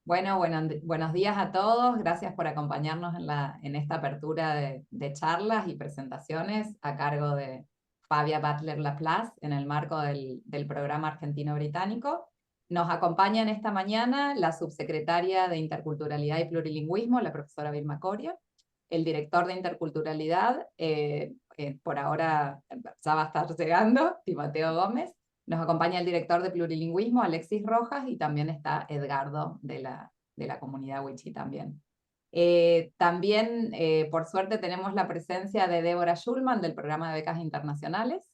Buenos días a todos. Gracias por acompañarnos en esta apertura de charlas y presentaciones a cargo de Fabia Butler Laplace en el marco del Programa Argentino Británico. Nos acompaña en esta mañana la Subsecretaria de Interculturalidad y Plurilingüismo, la profesora Vilma Coria, el director de Interculturalidad, por ahora ya va a estar llegando, Timoteo Gómez. Nos acompaña el director de Plurilingüismo, Alexis Rojas, y también está Edgardo de la comunidad Wichí también. También, por suerte, tenemos la presencia de Débora Schulman del Programa de Becas Internacionales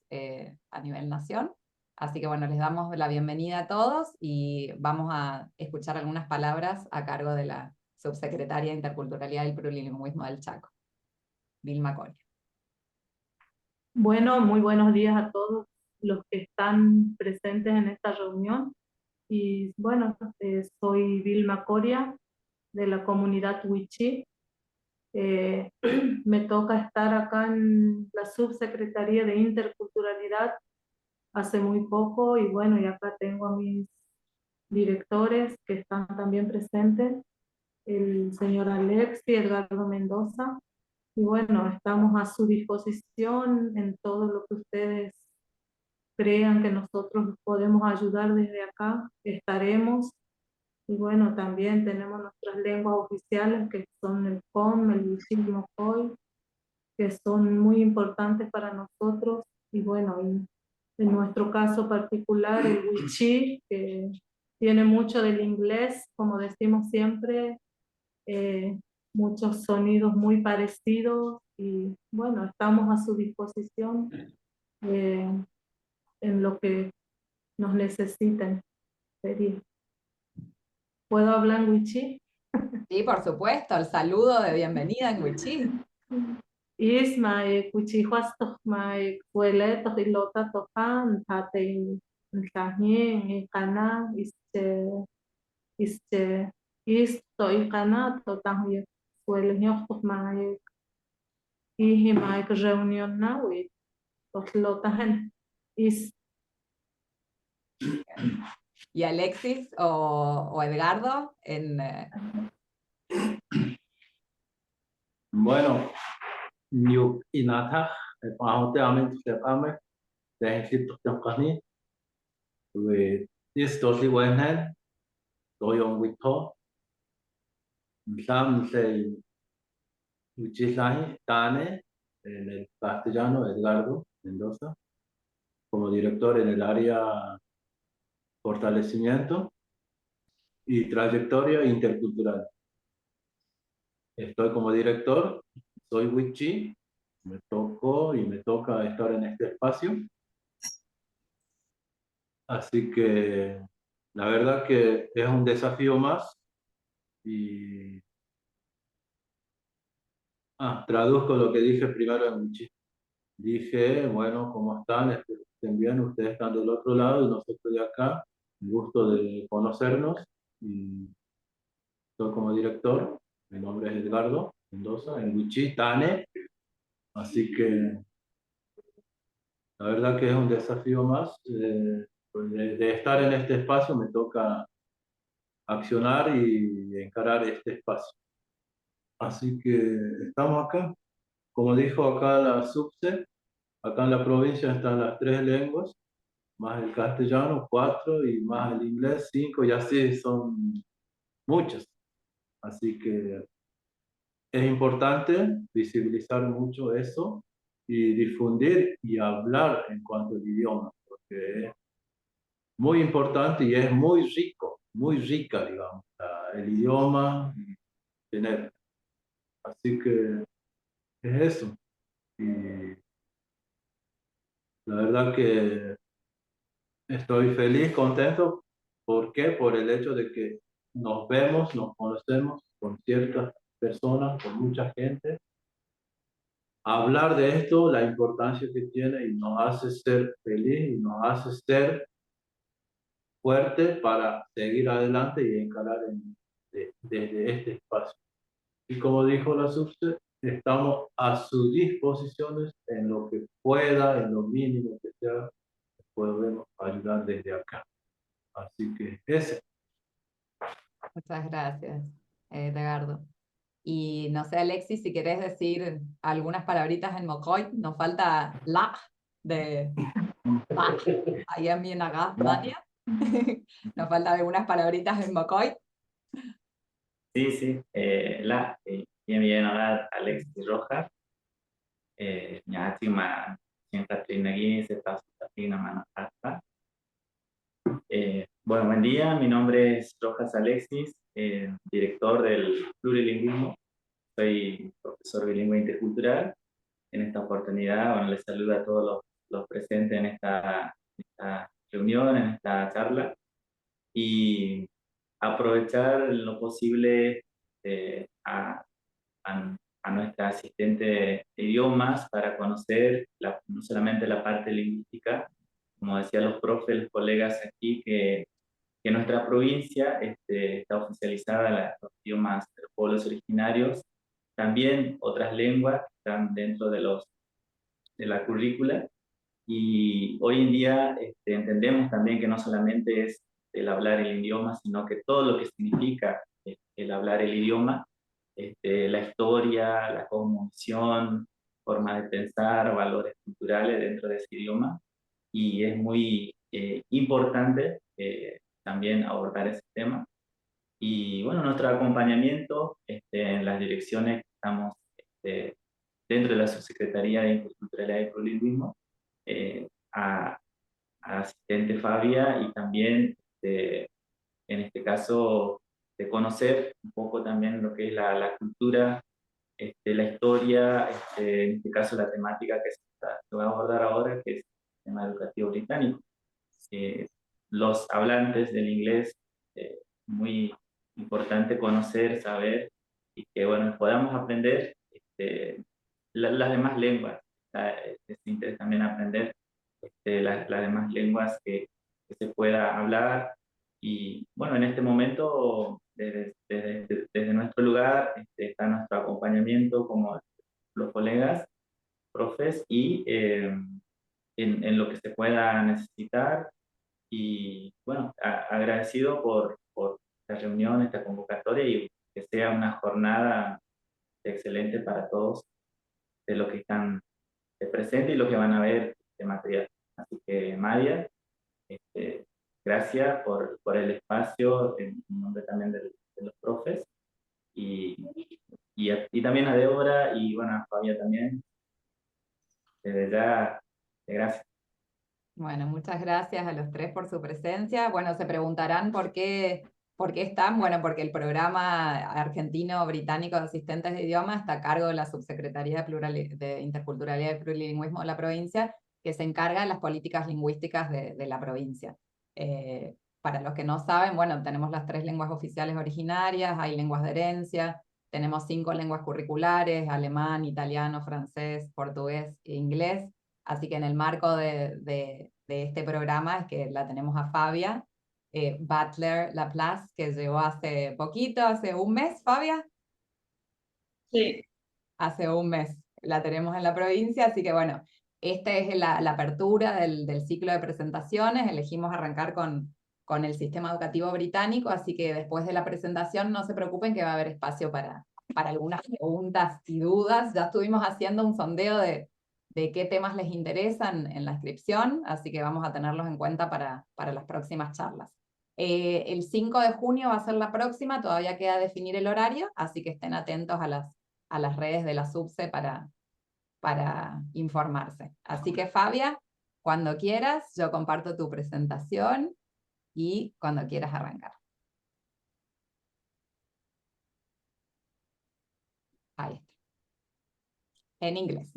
a nivel nación. Así que bueno, les damos la bienvenida a todos y vamos a escuchar algunas palabras a cargo de la Subsecretaria de Interculturalidad y Plurilingüismo del Chaco, Vilma Coria. Bueno, muy buenos días a todos los que están presentes en esta reunión. Y bueno, soy Vilma Coria de la comunidad Wichí. Me toca estar acá en la Subsecretaría de Interculturalidad hace muy poco y bueno, y acá tengo a mis directores que están también presentes, el señor Alexis y Edgardo Mendoza. Y bueno, estamos a su disposición en todo lo que ustedes crean que nosotros podemos ayudar desde acá, estaremos. Y bueno, también tenemos nuestras lenguas oficiales que son el COM, el Wichí, que son muy importantes para nosotros. Y bueno, en nuestro caso particular, el Wichí, que tiene mucho del inglés, como decimos siempre, eh, muchos sonidos muy parecidos. Y bueno, estamos a su disposición eh, en lo que nos necesiten pedir. ¿Puedo hablar en Wichí? Sí, por supuesto, el saludo de bienvenida en Wichí. Isma, kuchihuastok, ma, kueletok, ilota, tokan, tate, tlajñin, ikana, isto, ikana, totan, kueleñostok, ma, ma, reunión, nawi, toslotajen, is. Y Alexis o Edgardo Bueno, New Inata, Ahote Amen Stepame, the Hit of Company, with this totally one hand, Doyon Wito, Sam say, Uchislahi, Tane, en el castellano, Edgardo Mendoza, como director en el área Fortalecimiento y Trayectoria Intercultural. Estoy como director, soy Wichi, me tocó y me toca estar en este espacio. Así que la verdad que es un desafío más y traduzco lo que dije primero en Wichi. Dije, bueno, ¿cómo están? Espero que estén bien, ustedes están del otro lado y nosotros de acá. Un gusto de conocernos y soy como director. Mi nombre es Edgardo Mendoza, en Wichi, Tane. Así que la verdad que es un desafío más. Pues de estar en este espacio me toca accionar y encarar este espacio. Así que estamos acá. Como dijo acá la subse, acá en la provincia están las 3 lenguas, más el castellano, 4, y más el inglés, 5, y así son muchas. Así que es importante visibilizar mucho eso y difundir y hablar en cuanto al idioma, porque es muy importante y es muy rico, muy rica, digamos, el idioma y tener. Así que es eso. Y la verdad que estoy feliz, contento. ¿Por qué? Por el hecho de que nos vemos, nos conocemos con ciertas personas, con mucha gente. Hablar de esto, la importancia que tiene y nos hace ser feliz y nos hace ser fuerte para seguir adelante y encarar desde este espacio. Y como dijo la subse, estamos a sus disposiciones en lo que pueda, en lo mínimo que sea, podemos ayudar desde acá. Así que ese. Muchas gracias, Edgardo. Y no sé, Alexis, si querés decir algunas palabritas en mocoy, nos falta la de la, ahí en bien acá, Mania. Nos faltan algunas palabritas en mocoy. Sí, sí, bien ahora Alexis Rojas, ya cima siempre aquí se está haciendo mano hasta. Bueno, buen día, mi nombre es Rojas Alexis, director del Plurilingüismo, soy profesor bilingüe intercultural. En esta oportunidad, bueno, les saludo a todos los presentes en esta reunión, en esta charla, y aprovechar lo posible a nuestra asistente de idiomas para conocer no solamente la parte lingüística, como decían los profes, los colegas aquí, que nuestra provincia está oficializada en los idiomas de los pueblos originarios, también otras lenguas que están dentro de la currícula, y hoy en día entendemos también que no solamente es el hablar el idioma, sino que todo lo que significa el hablar el idioma, la historia, la cosmovisión, forma de pensar, valores culturales dentro de ese idioma, y es muy importante también abordar ese tema. Y bueno, nuestro acompañamiento en las direcciones que estamos dentro de la Subsecretaría de Interculturalidad y Plurilingüismo, a asistente Fabia, y también en este caso de conocer un poco también lo que es la cultura, la historia, en este caso la temática que va a abordar ahora, que es el tema educativo británico. Los hablantes del inglés, muy importante conocer, saber, y que bueno, podamos aprender las demás lenguas. Es interés también aprender las demás lenguas que se pueda hablar. Y bueno, en este momento, desde nuestro lugar, está nuestro acompañamiento como los colegas, profes, y en lo que se pueda necesitar. Y bueno, agradecido por esta reunión, esta convocatoria, y que sea una jornada excelente para todos de lo que están presentes y lo que van a ver de material. Así que, María, gracias por el espacio, en nombre también de los profes, y, y también a Débora y bueno, a Fabia también. Desde ya, gracias. Bueno, muchas gracias a los tres por su presencia. Bueno, se preguntarán por qué están. Bueno, porque el programa argentino británico de asistentes de idioma está a cargo de la Subsecretaría de Interculturalidad y Plurilingüismo de la provincia, que se encarga de las políticas lingüísticas de la provincia. Para los que no saben, bueno, tenemos las 3 lenguas oficiales originarias, hay lenguas de herencia, tenemos 5 lenguas curriculares: alemán, italiano, francés, portugués e inglés. Así que en el marco de este programa es que la tenemos a Fabia Butler Laplace, que llegó hace poquito, hace un mes, Fabia. Sí. Hace un mes la tenemos en la provincia, así que bueno, esta es la apertura del ciclo de presentaciones. Elegimos arrancar con el sistema educativo británico, así que después de la presentación no se preocupen, que va a haber espacio para algunas preguntas y dudas. Ya estuvimos haciendo un sondeo de qué temas les interesan en la inscripción, así que vamos a tenerlos en cuenta para las próximas charlas. El 5 de junio va a ser la próxima, todavía queda definir el horario, así que estén atentos a las redes de la Subse para informarse. Así que, Fabia, cuando quieras, yo comparto tu presentación y cuando quieras arrancar. Ahí está. En inglés.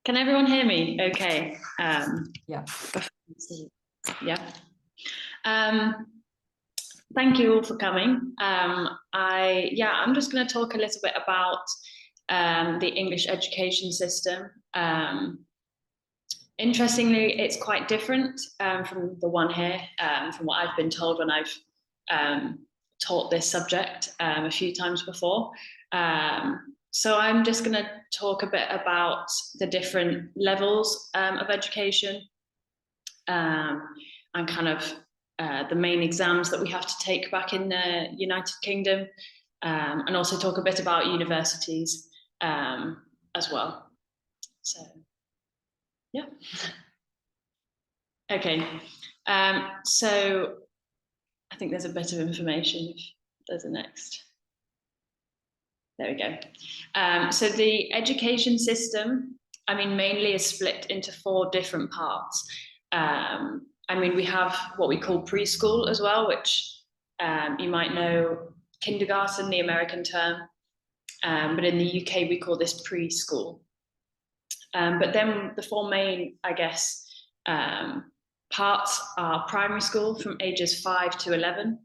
Can everyone hear me? Okay. Yeah. Yeah. Thank you all for coming. I'm just going to talk a little bit about the English education system. Interestingly, it's quite different from the one here, from what I've been told when I've taught this subject a few times before. So I'm just going to talk a bit about the different levels of education, and kind of the main exams that we have to take back in the United Kingdom, and also talk a bit about universities as well. So, yeah. Okay, so I think there's a bit of information if there's a next. There we go. So the education system, I mean, mainly is split into 4 different parts. I mean, we have what we call preschool as well, which you might know kindergarten, the American term, but in the UK we call this preschool. But then the 4 main, I guess, parts are primary school from ages 5 to 11,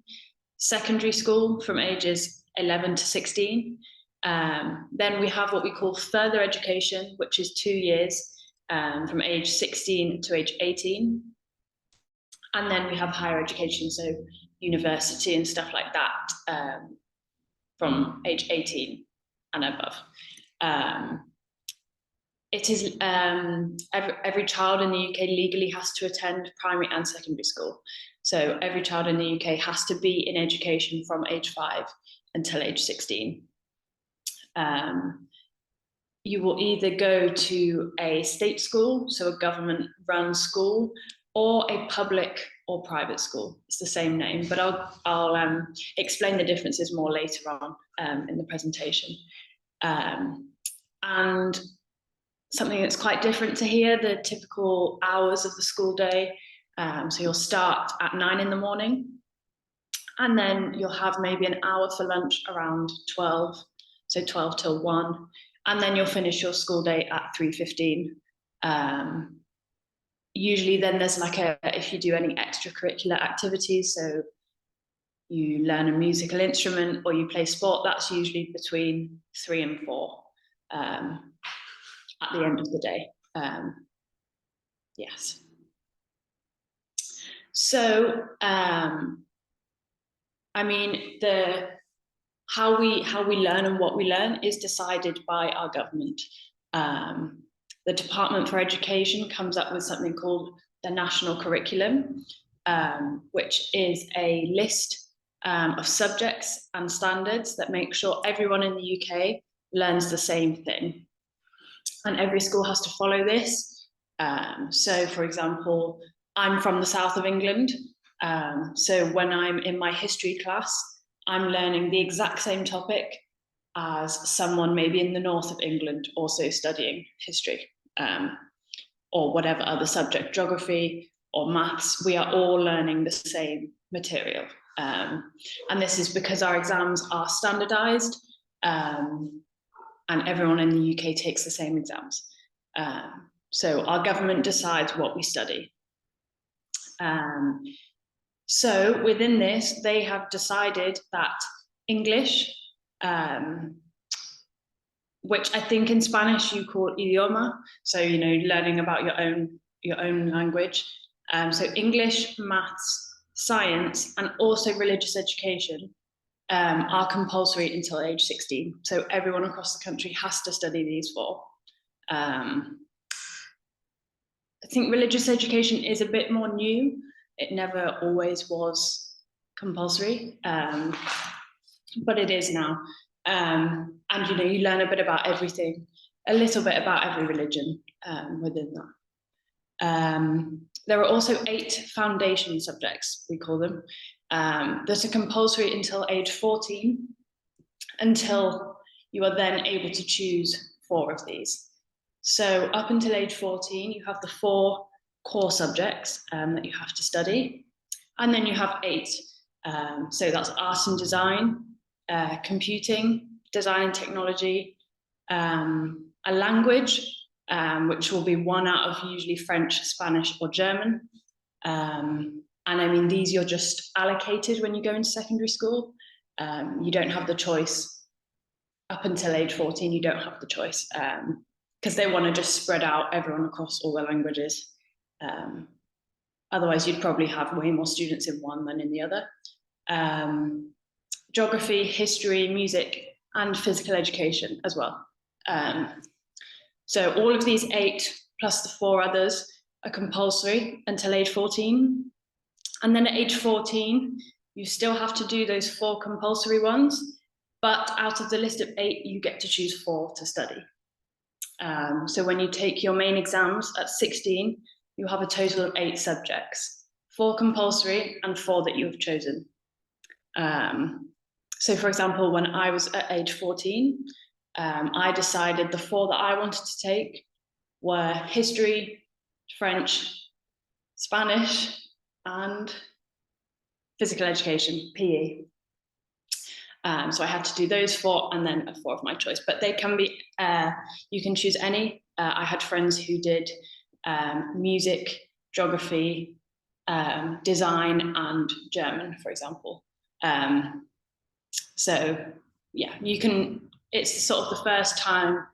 secondary school from ages 11 to 16. Then we have what we call further education, which is 2 years, from age 16 to age 18. And then we have higher education, so university and stuff like that, from age 18 and above. It is every child in the UK legally has to attend primary and secondary school. So every child in the UK has to be in education from age 5 until age 16. You will either go to a state school, so a government-run school, or a public or private school. It's the same name, but I'll explain the differences more later on in the presentation. And something that's quite different to here, the typical hours of the school day. So you'll start at 9 in the morning, and then you'll have maybe an hour for lunch around 12, so 12 till 1, and then you'll finish your school day at 3:15. Usually then there's like if you do any extracurricular activities, so you learn a musical instrument or you play sport, that's usually between 3 and 4 at the end of the day. Yes. So, I mean, how we learn and what we learn is decided by our government. The Department for Education comes up with something called the National Curriculum, which is a list of subjects and standards that make sure everyone in the UK learns the same thing. And every school has to follow this. So, for example, I'm from the south of England. So when I'm in my history class, I'm learning the exact same topic as someone maybe in the north of England also studying history, or whatever other subject, geography or maths. We are all learning the same material. And this is because our exams are standardized, and everyone in the UK takes the same exams. So our government decides what we study. So within this, they have decided that English, which I think in Spanish you call idioma, so you know, learning about your own language. So English, maths, science, and also religious education are compulsory until age 16. So everyone across the country has to study these 4. I think religious education is a bit more new. It never always was compulsory, but it is now. And you know, you learn a bit about everything, a little bit about every religion within that. There are also 8 foundation subjects, we call them, that are compulsory until age 14, until you are then able to choose 4 of these. So up until age 14, you have the 4 core subjects that you have to study, and then you have 8. So that's art and design, computing, design and technology, a language, which will be 1 out of usually French, Spanish, or German. And I mean, these you're just allocated when you go into secondary school. You don't have the choice. Up until age 14, you don't have the choice, because they want to just spread out everyone across all the languages. Otherwise, you'd probably have way more students in one than in the other. Geography, history, music, and physical education as well. So all of these 8 plus the 4 others are compulsory until age 14. And then at age 14, you still have to do those 4 compulsory ones, but out of the list of 8, you get to choose 4 to study. So when you take your main exams at 16, you have a total of 8 subjects, 4 compulsory and 4 that you have chosen. So for example, when I was at age 14, I decided the 4 that I wanted to take were history, French, Spanish, and physical education, PE. So I had to do those 4 and then a 4 of my choice, but they can be, you can choose any. I had friends who did music, geography, design, and German, for example. So yeah, you can, it's sort of the first time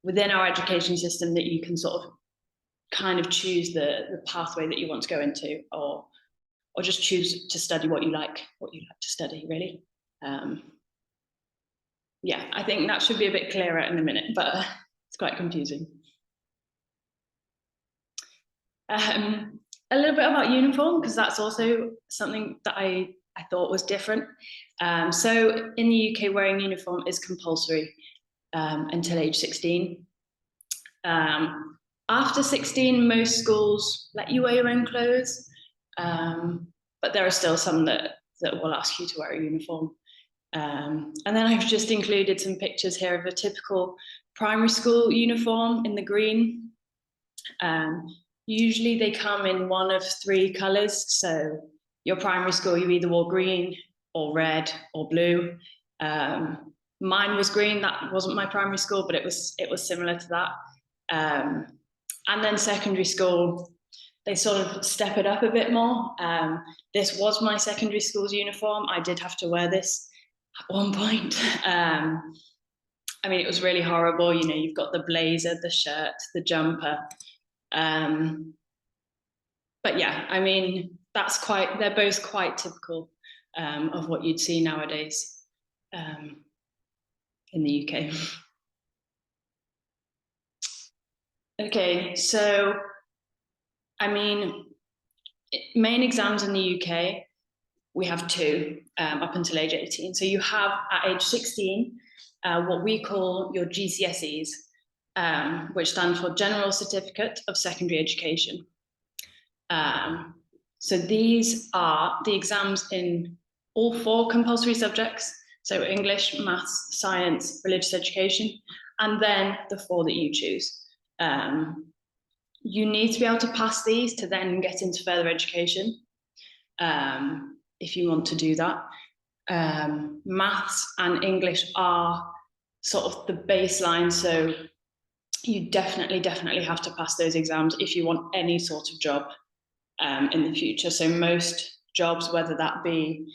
within our education system that you can sort of kind of choose the pathway that you want to go into, or just choose to study what you like to study, really. Yeah, I think that should be a bit clearer in a minute, but it's quite confusing. A little bit about uniform, because that's also something that I thought was different. So in the UK, wearing uniform is compulsory until age 16. After 16, most schools let you wear your own clothes, but there are still some that will ask you to wear a uniform. And then I've just included some pictures here of a typical primary school uniform in the green. Usually they come in one of 3 colors. So your primary school, you either wore green or red or blue. Mine was green. That wasn't my primary school, but it was similar to that. And then secondary school, they sort of step it up a bit more. This was my secondary school's uniform. I did have to wear this at one point. I mean, it was really horrible. You know, you've got the blazer, the shirt, the jumper. But yeah, I mean, they're both quite typical of what you'd see nowadays in the UK. Okay, so, I mean, main exams in the UK, we have 2 up until age 18. So you have at age 16, what we call your GCSEs, which stand for General Certificate of Secondary Education. So these are the exams in all 4 compulsory subjects. So English, maths, science, religious education, and then the 4 that you choose. You need to be able to pass these to then get into further education, if you want to do that. Maths and English are sort of the baseline, so you definitely have to pass those exams if you want any sort of job in the future. So most jobs, whether that be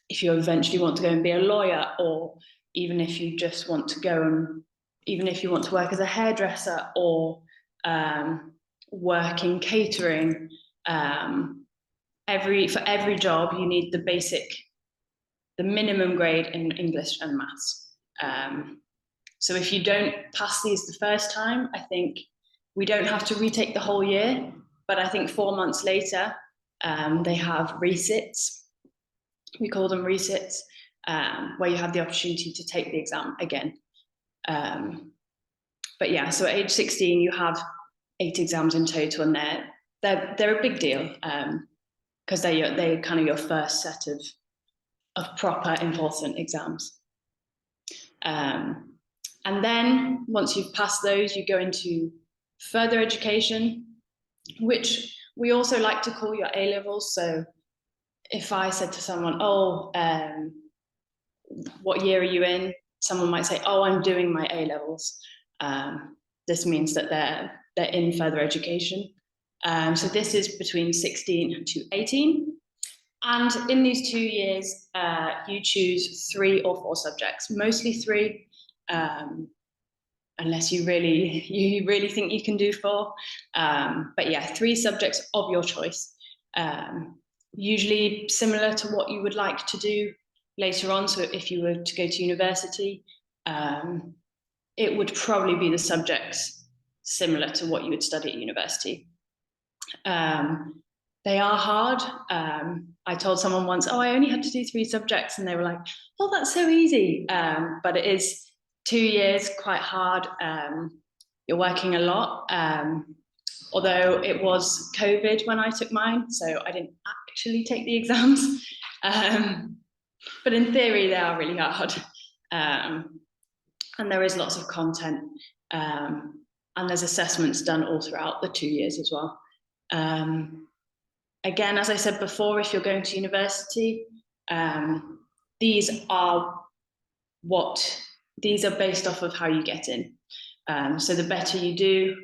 if you eventually want to go and be a lawyer, or even if you just want to go and even if you want to work as a hairdresser or work in catering, for every job you need the minimum grade in English and maths. So if you don't pass these the first time, I think we don't have to retake the whole year, but I think 4 months later, they have resits. We call them resits, where you have the opportunity to take the exam again. But yeah, so at age 16, you have 8 exams in total, and they're a big deal, because they're kind of your first set of proper important exams. And then once you've passed those, you go into further education, which we also like to call your A-levels. So if I said to someone, what year are you in? Someone might say, oh, I'm doing my A-levels. This means that they're in further education. So this is between 16 to 18. And in these 2 years, you choose 3 or 4 subjects, mostly 3, unless you really think you can do 4. But yeah, 3 subjects of your choice, usually similar to what you would like to do later on. So if you were to go to university, it would probably be the subjects similar to what you would study at university. They are hard. I told someone once, oh, I only had to do 3 subjects, and they were like, oh, that's so easy. But it is 2 years, quite hard. You're working a lot. Although it was COVID when I took mine, so I didn't actually take the exams. But in theory, they are really hard. And there is lots of content. And there's assessments done all throughout the 2 years as well. Again, as I said before, if you're going to university, these are based off of how you get in. So the better you do,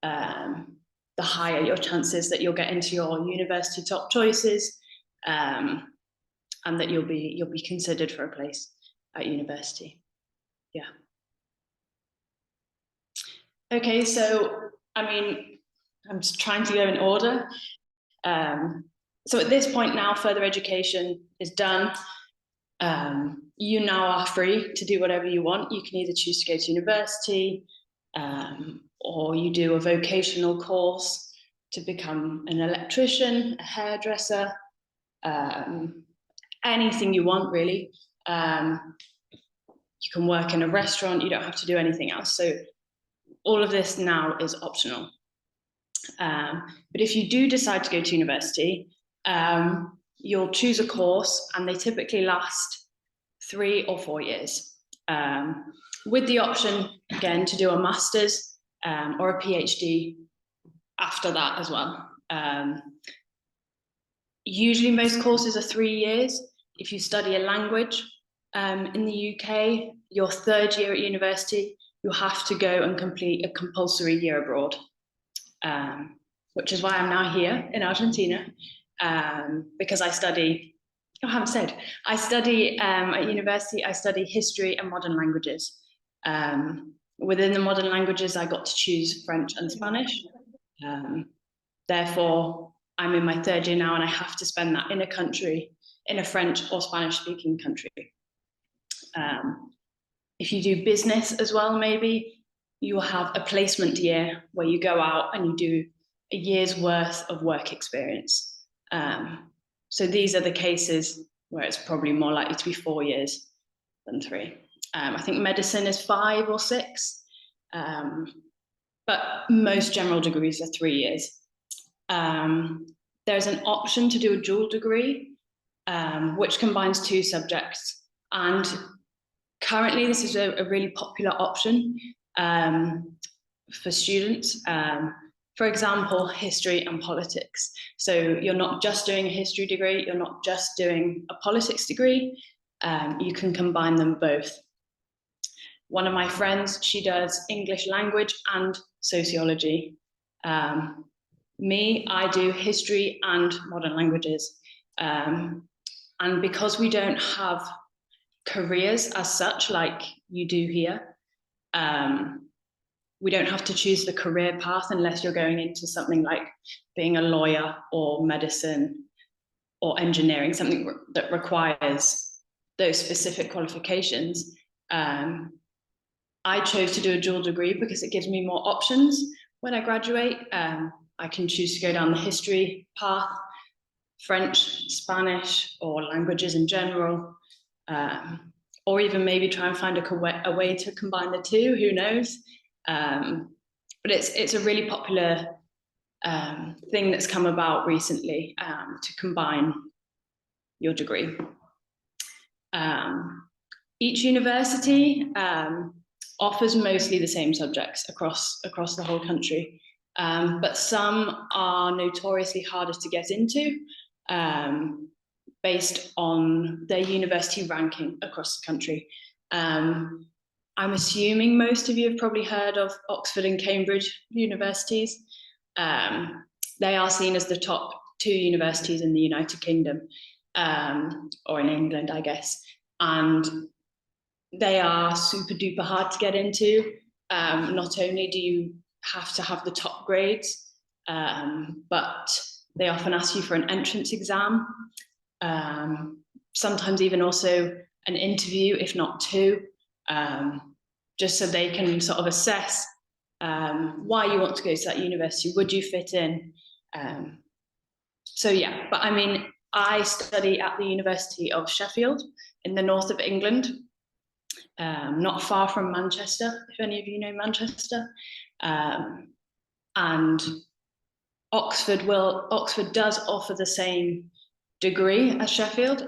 the higher your chances that you'll get into your university top choices, and that you'll be considered for a place at university. Yeah. Okay, so I mean, I'm just trying to go in order. So at this point now, further education is done. You now are free to do whatever you want. You can either choose to go to university, or you do a vocational course to become an electrician, a hairdresser, anything you want, really. You can work in a restaurant, you don't have to do anything else. So all of this now is optional. But if you do decide to go to university, you'll choose a course, and they typically last 3 or 4 years, with the option, again, to do a master's or a PhD after that as well. Usually most courses are 3 years. If you study a language in the UK, your 3rd year at university, you have to go and complete a compulsory year abroad, which is why I'm now here in Argentina, because I study, I study at university, I study history and modern languages. Within the modern languages, I got to choose French and Spanish. Therefore, I'm in my 3rd year now, and I have to spend that in a country, in a French or Spanish speaking country. If you do business as well, maybe you will have a placement year where you go out and you do a year's worth of work experience. So these are the cases where it's probably more likely to be 4 years than 3. I think medicine is 5 or 6, but most general degrees are 3 years. There's an option to do a dual degree, which combines 2 subjects. And currently, this is a really popular option for students. For example, history and politics. So you're not just doing a history degree, you're not just doing a politics degree, you can combine them both. One of my friends, she does English language and sociology. Me, I do history and modern languages. And because we don't have careers as such like you do here, we don't have to choose the career path unless you're going into something like being a lawyer or medicine or engineering, something that requires those specific qualifications. I chose to do a dual degree because it gives me more options when I graduate. I can choose to go down the history path, French, Spanish, or languages in general, or even maybe try and find a way to combine the 2, who knows? But it's a really popular thing that's come about recently, to combine your degree. Each university offers mostly the same subjects across the whole country, but some are notoriously harder to get into, based on their university ranking across the country. I'm assuming most of you have probably heard of Oxford and Cambridge universities. They are seen as the top 2 universities in the United Kingdom, or in England, I guess. And they are super duper hard to get into. Not only do you have to have the top grades, but they often ask you for an entrance exam, sometimes even also an interview, if not 2, just so they can sort of assess why you want to go to that university. Would you fit in? So yeah, but I mean, I study at the University of Sheffield in the north of England, not far from Manchester, if any of you know Manchester. And Oxford does offer the same degree as Sheffield,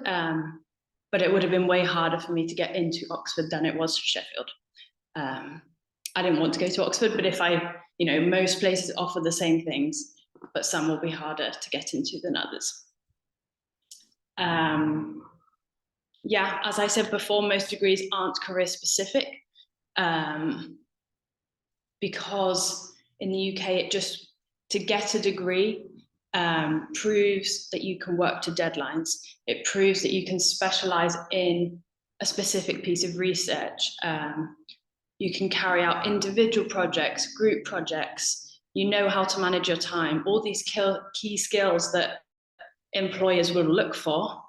but it would have been way harder for me to get into Oxford than it was for Sheffield. I didn't want to go to Oxford, but if most places offer the same things, but some will be harder to get into than others. Yeah, as I said before, most degrees aren't career specific, because in the UK, to get a degree proves that you can work to deadlines. It proves that you can specialize in a specific piece of research. You can carry out individual projects, group projects. You know how to manage your time. All these key skills that employers will look for.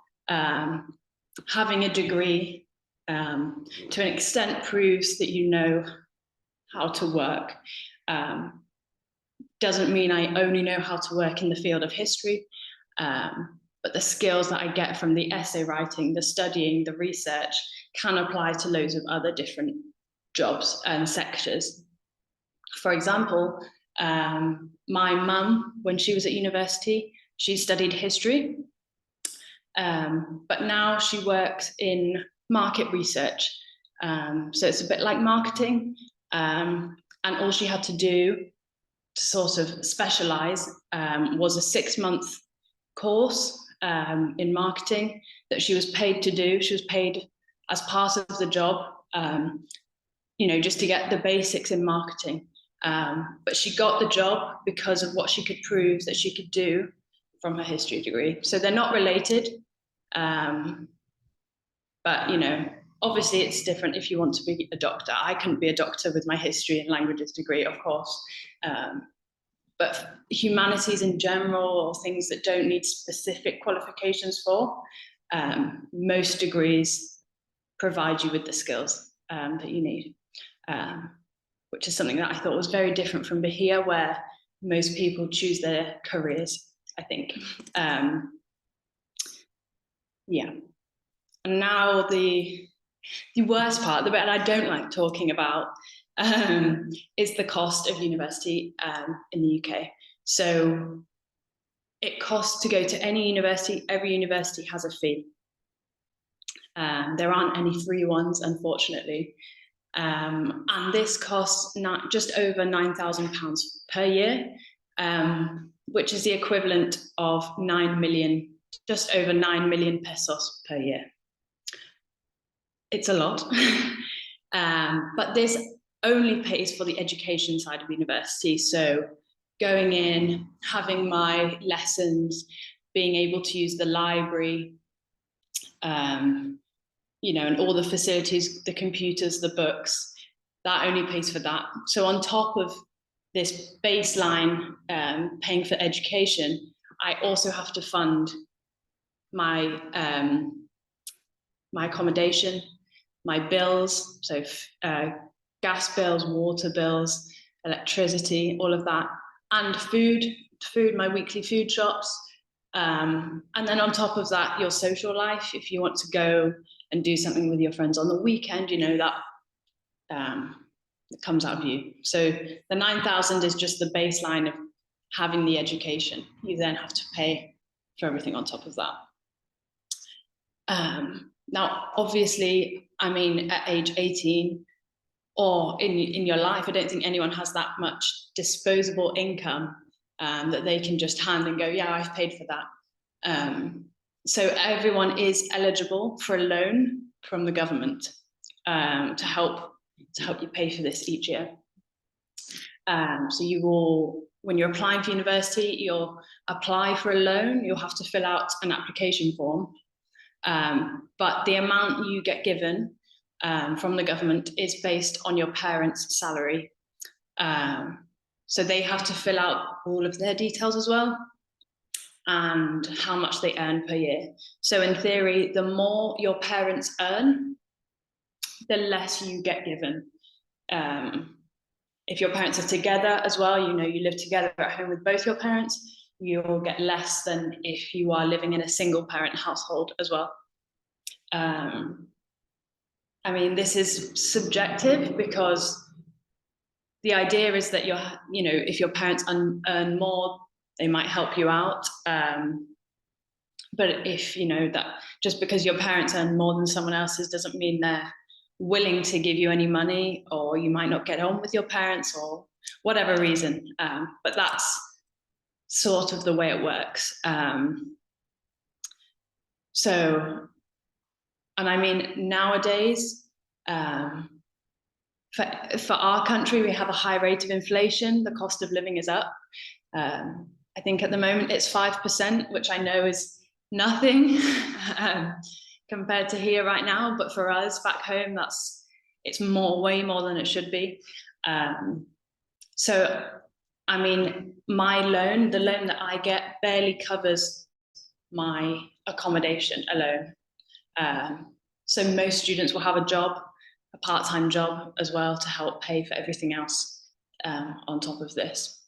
Having a degree to an extent proves that you know how to work. Doesn't mean I only know how to work in the field of history, but the skills that I get from the essay writing, the studying, the research can apply to loads of other different jobs and sectors. For example, my mum, when she was at university, she studied history, but now she works in market research. So it's a bit like marketing, and all she had to do to sort of specialize was a 6-month course in marketing that she was paid to do. She was paid as part of the job, just to get the basics in marketing. But she got the job because of what she could prove that she could do from her history degree. So they're not related, but obviously it's different if you want to be a doctor. I couldn't be a doctor with my history and languages degree, of course. But humanities in general, or things that don't need specific qualifications for, most degrees provide you with the skills that you need, which is something that I thought was very different from Bahia, where most people choose their careers, I think. Yeah. And now the worst part, the bit I don't like talking about, is the cost of university in the UK. So it costs to go to any university. Every university has a fee. There aren't any free ones, unfortunately. And this costs just over £9,000 per year, which is the equivalent of 9 million, just over 9 million pesos per year. It's a lot. But this only pays for the education side of university. So going in, having my lessons, being able to use the library, and all the facilities, the computers, the books, that only pays for that. So on top of this baseline paying for education, I also have to fund my accommodation, my bills, so gas bills, water bills, electricity, all of that, and food, my weekly food shops. And then on top of that, your social life, if you want to go and do something with your friends on the weekend, that comes out of you. So the 9,000 is just the baseline of having the education. You then have to pay for everything on top of that. Now, obviously, at age 18 or in your life, I don't think anyone has that much disposable income that they can just hand and go, yeah, I've paid for that. So everyone is eligible for a loan from the government to help you pay for this each year. So you will, when you're applying for university, you'll apply for a loan. You'll have to fill out an application form. But the amount you get given from the government is based on your parents' salary. So they have to fill out all of their details as well, and how much they earn per year. So in theory, the more your parents earn, the less you get given. If your parents are together as well, you live together at home with both your parents, you'll get less than if you are living in a single parent household as well. I mean, this is subjective because the idea is that if your parents earn more, they might help you out. But if that just because your parents earn more than someone else's doesn't mean they're willing to give you any money, or you might not get on with your parents or whatever reason. But that's sort of the way it works. And I mean, nowadays, for our country, we have a high rate of inflation. The cost of living is up. I think at the moment it's 5%, which I know is nothing compared to here right now. But for us back home, it's way more than it should be. So, I mean, the loan that I get barely covers my accommodation alone. So most students will have a part-time job as well, to help pay for everything else on top of this.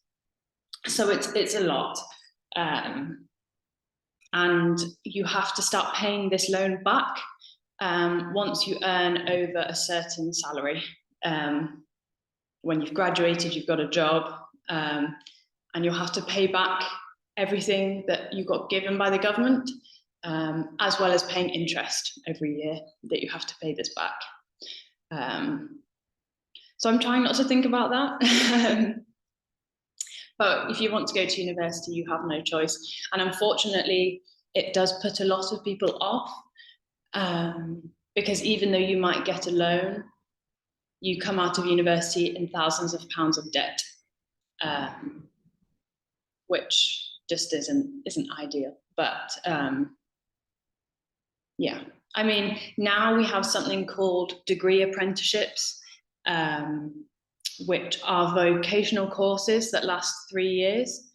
So it's a lot. And you have to start paying this loan back once you earn over a certain salary. When you've graduated, you've got a job, and you'll have to pay back everything that you got given by the government, as well as paying interest every year that you have to pay this back. So I'm trying not to think about that. But if you want to go to university, you have no choice. And unfortunately, it does put a lot of people off, because even though you might get a loan, you come out of university in thousands of pounds of debt, which just isn't ideal. But yeah, I mean, now we have something called degree apprenticeships, which are vocational courses that last 3 years,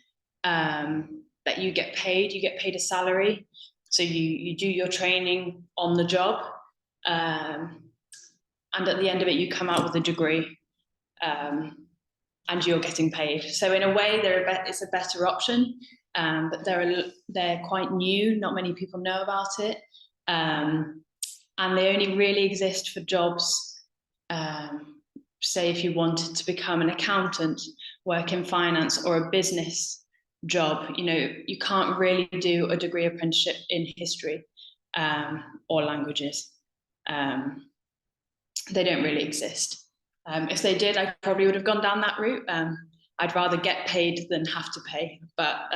that you get paid a salary. So you do your training on the job, and at the end of it, you come out with a degree, and you're getting paid. So in a way, it's a better option, but they're quite new. Not many people know about it, and they only really exist for jobs. Say if you wanted to become an accountant, work in finance, or a business job, you can't really do a degree apprenticeship in history or languages. They don't really exist. If they did, I probably would have gone down that route. I'd rather get paid than have to pay. But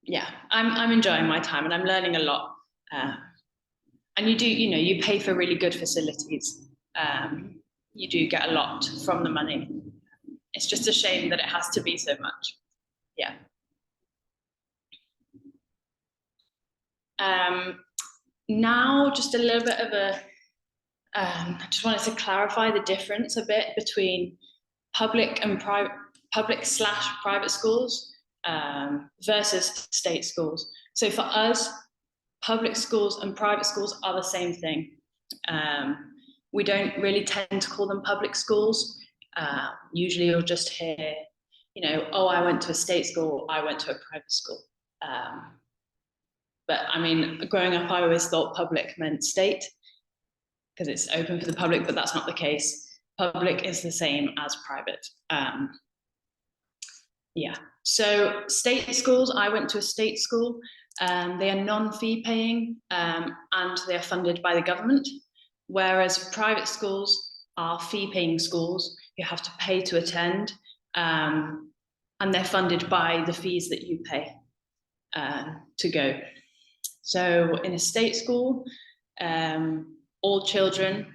yeah, I'm enjoying my time and I'm learning a lot. And you pay for really good facilities. You do get a lot from the money. It's just a shame that it has to be so much. Yeah. Now, just a little bit of I just wanted to clarify the difference a bit between public and private schools versus state schools. So for us, public schools and private schools are the same thing. We don't really tend to call them public schools. Usually you'll just hear, oh, I went to a state school, I went to a private school. But I mean, growing up, I always thought public meant state because it's open for the public, but that's not the case. Public is the same as private. Yeah, so state schools, I went to a state school. They are non-fee paying and they are funded by the government. Whereas private schools are fee-paying schools. You have to pay to attend, and they're funded by the fees that you pay to go. So in a state school, all children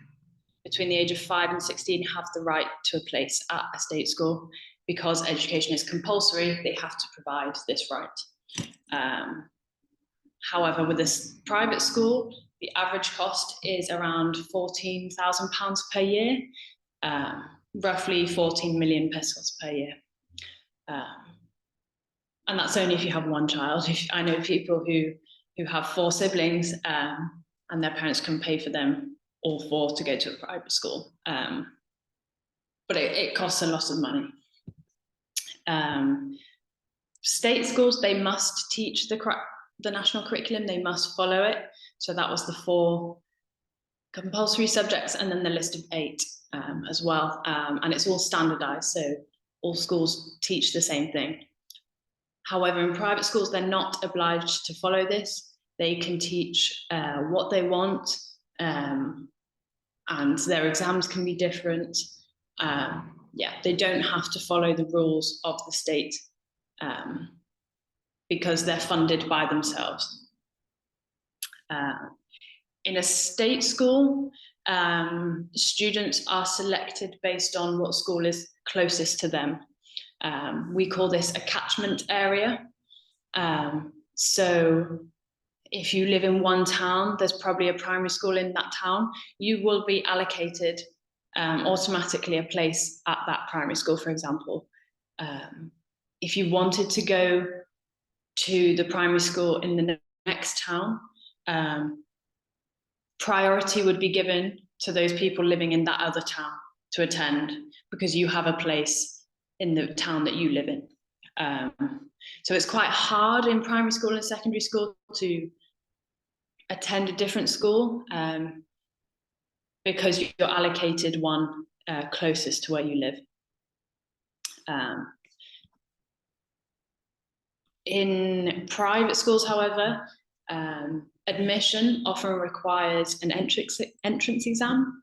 between the age of 5 and 16 have the right to a place at a state school. Because education is compulsory, they have to provide this right. However, with this private school, the average cost is around £14,000 per year, roughly 14 million pesos per year. And that's only if you have one child. I know people who have 4 siblings and their parents can pay for them all 4 to go to a private school. But it costs a lot of money. State schools, they must teach the national curriculum, they must follow it. So that was the 4 compulsory subjects, and then the list of 8 as well. And it's all standardized, so all schools teach the same thing. However, in private schools, they're not obliged to follow this. They can teach what they want, and their exams can be different. Yeah, they don't have to follow the rules of the state because they're funded by themselves. In a state school, students are selected based on what school is closest to them. We call this a catchment area. So if you live in one town, there's probably a primary school in that town, you will be allocated automatically a place at that primary school, for example. If you wanted to go to the primary school in the next town, priority would be given to those people living in that other town to attend, because you have a place in the town that you live in. So it's quite hard in primary school and secondary school to attend a different school because you're allocated one closest to where you live. In private schools, however, admission often requires an entrance exam,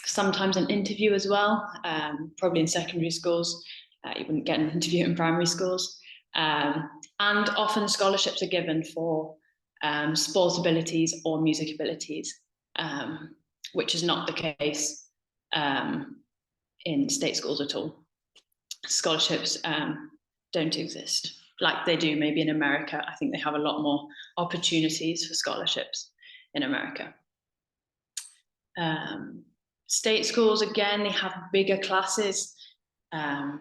sometimes an interview as well. Probably in secondary schools, you wouldn't get an interview in primary schools. And often scholarships are given for sports abilities or music abilities, which is not the case in state schools at all. Scholarships don't exist like they do maybe in America. I think they have a lot more opportunities for scholarships in America. State schools, again, they have bigger classes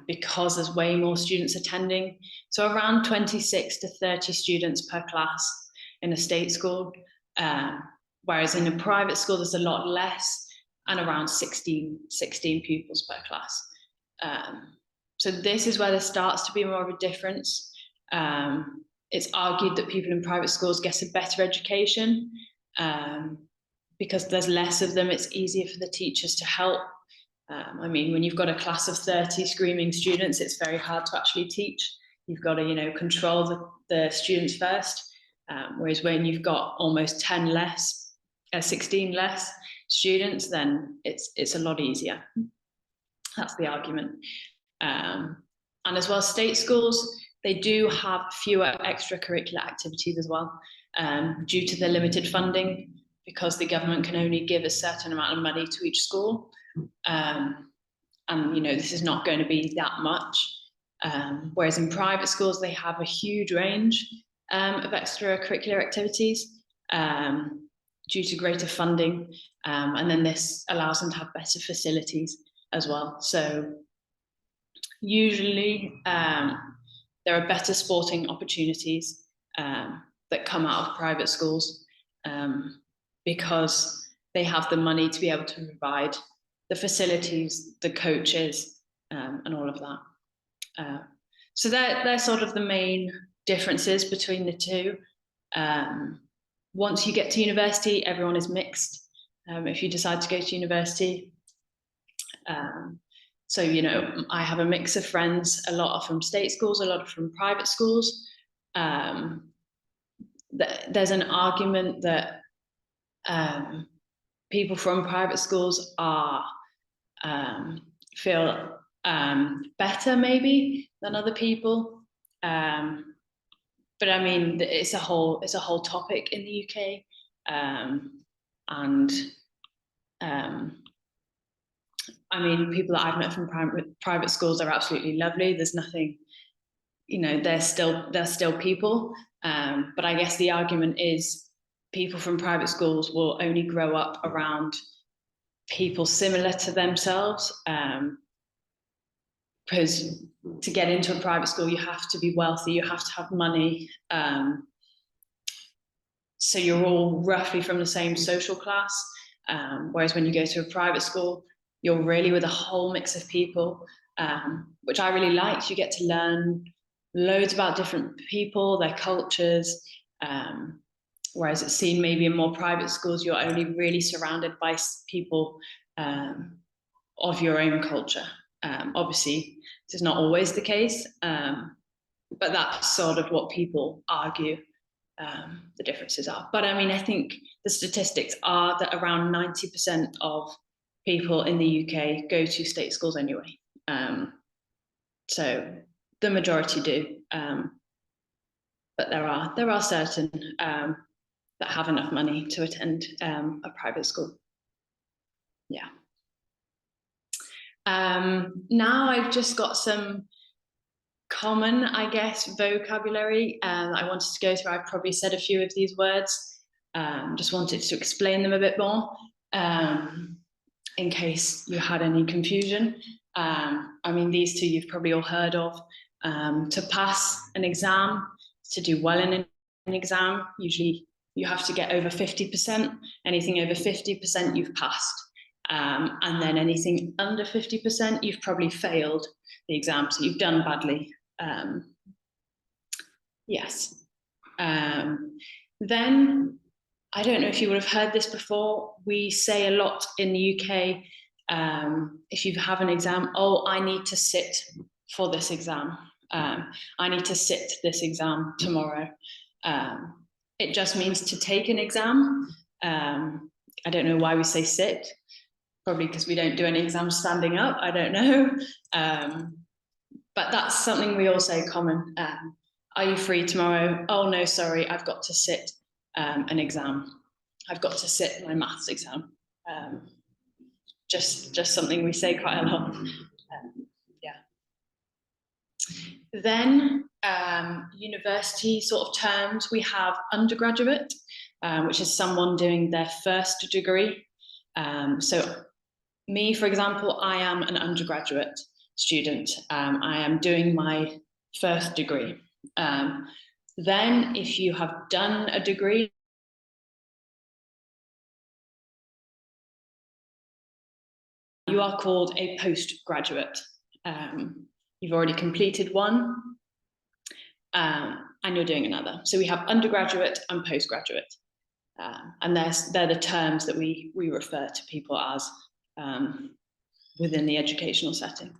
because there's way more students attending. So around 26 to 30 students per class in a state school, whereas in a private school, there's a lot less, and around 16 pupils per class. So this is where there starts to be more of a difference. It's argued that people in private schools get a better education because there's less of them. It's easier for the teachers to help. I mean, when you've got a class of 30 screaming students, it's very hard to actually teach. You've got to, control the students first. Whereas when you've got almost 16 less students, then it's a lot easier. That's the argument. And as well, state schools, they do have fewer extracurricular activities as well, due to the limited funding, because the government can only give a certain amount of money to each school. And, this is not going to be that much. Whereas in private schools, they have a huge range of extracurricular activities due to greater funding. And then this allows them to have better facilities as well. So usually there are better sporting opportunities that come out of private schools because they have the money to be able to provide the facilities, the coaches, and all of that. So they're sort of the main differences between the two. Once you get to university, everyone is mixed. If you decide to go to university, so, I have a mix of friends. A lot are from state schools, a lot are from private schools. There's an argument that people from private schools feel better maybe than other people. But I mean, it's a whole topic in the UK. I mean, people that I've met from private schools are absolutely lovely. There's nothing, they're still people. But I guess the argument is people from private schools will only grow up around people similar to themselves. Because to get into a private school, you have to be wealthy, you have to have money. So you're all roughly from the same social class. Whereas when you go to a private school, you're really with a whole mix of people. which I really liked. You get to learn loads about different people, their cultures, whereas it's seen maybe in more private schools, you're only really surrounded by people of your own culture. Obviously, this is not always the case, but that's sort of what people argue the differences are. But I mean, I think the statistics are that around 90% of people in the UK go to state schools anyway. So the majority do, but there are certain that have enough money to attend a private school. Yeah. Now I've just got some common, I guess, vocabulary I wanted to go through. I've probably said a few of these words, just wanted to explain them a bit more in case you had any confusion. I mean, these two you've probably all heard of. To pass an exam, to do well in an exam, usually you have to get over 50%. Anything over 50% you've passed. And then anything under 50%, you've probably failed the exam, so you've done badly. Yes. Then, I don't know if you would have heard this before, we say a lot in the UK, if you have an exam, oh, I need to sit for this exam. I need to sit this exam tomorrow. It just means to take an exam. I don't know why we say sit. Probably because we don't do any exams standing up, I don't know. But that's something we all say common. Are you free tomorrow? Oh no, sorry, I've got to sit an exam. I've got to sit my maths exam. Just something we say quite a lot. Yeah. Then university sort of terms, we have undergraduate, which is someone doing their first degree. So me, for example, I am an undergraduate student. I am doing my first degree. Then if you have done a degree, you are called a postgraduate. You've already completed one and you're doing another. So we have undergraduate and postgraduate. And they're the terms that we refer to people as within the educational setting.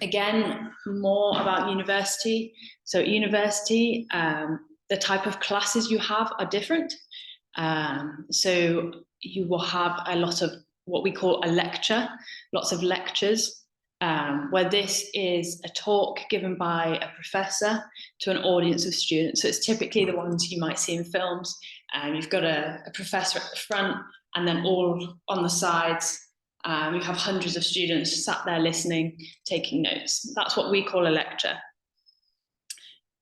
Again, more about university. So at university, the type of classes you have are different. So you will have a lot of what we call a lecture, lots of lectures, where this is a talk given by a professor to an audience of students. So it's typically the ones you might see in films. You've got a professor at the front, and then all on the sides, you have hundreds of students sat there listening, taking notes. That's what we call a lecture.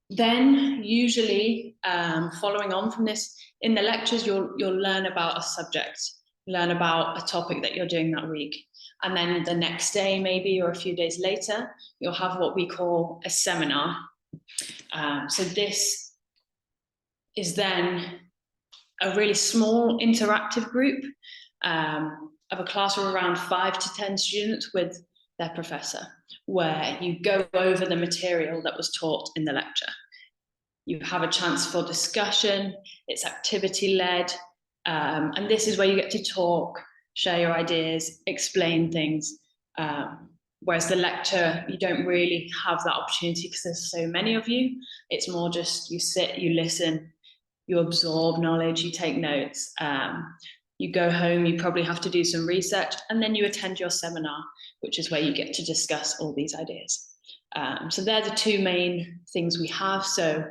Then usually, following on from this, in the lectures, you'll learn about a subject, learn about a topic that you're doing that week. And then the next day, maybe, or a few days later, you'll have what we call a seminar. So this is then a really small interactive group of a class of around 5 to 10 students with their professor, where you go over the material that was taught in the lecture. You have a chance for discussion, it's activity-led, and this is where you get to talk, share your ideas, explain things, whereas the lecture, you don't really have that opportunity because there's so many of you. It's more just you sit, you listen, you absorb knowledge, you take notes. You go home, you probably have to do some research, and then you attend your seminar, which is where you get to discuss all these ideas. So they're the two main things we have. So,